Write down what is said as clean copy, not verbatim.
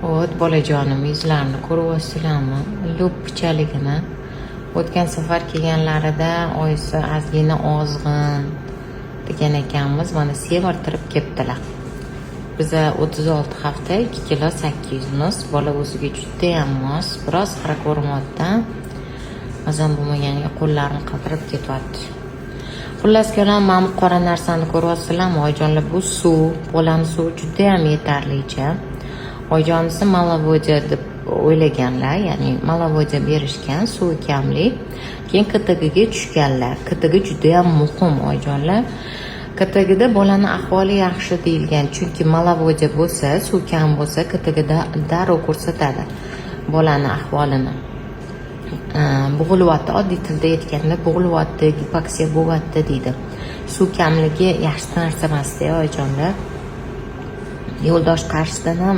O't bolajonim, yuzlarini ko'ryapsizlarmi? Lo'ppichaligini. O'tgan safar kelganlarida oyisi ozgina ozg'in degan ekanmiz. Mana semirtirib kelibdilar. Biza 36 hafta 2 kilo 800 bola o'ziga juda ham mos. Biroz xira ko'rinyapti. Mazam bo'lmaganiga qo'llarini qatirib ketyapti. Xullas kelam, mana bu qora narsani ko'ryapsizlarmi? Oyijonlar, bu suv, bolani suvi juda ham yetarlicha. Oyijonisi Malavoja deb o'ylaganlar, ya'ni Malavoja berishgan, suvi kamlik. Keyin KTGga tushganlar. KTG juda ham muhim, oyijonlar. KTGda bolani ahvoli yaxshi deyilgan, chunki Malavoja bo'lsa, suv kam bo'lsa, KTGda darrov ko'rsatadi bolani ahvolini. Bo'g'ilyapti, oddiy tilda aytganda bo'g'ilyapti, gipoksiya bo'lyapti deydi. Suv kamligi yaxshi narsa emas-da, oyijonlar. Yo'ldosh qarshisidan ham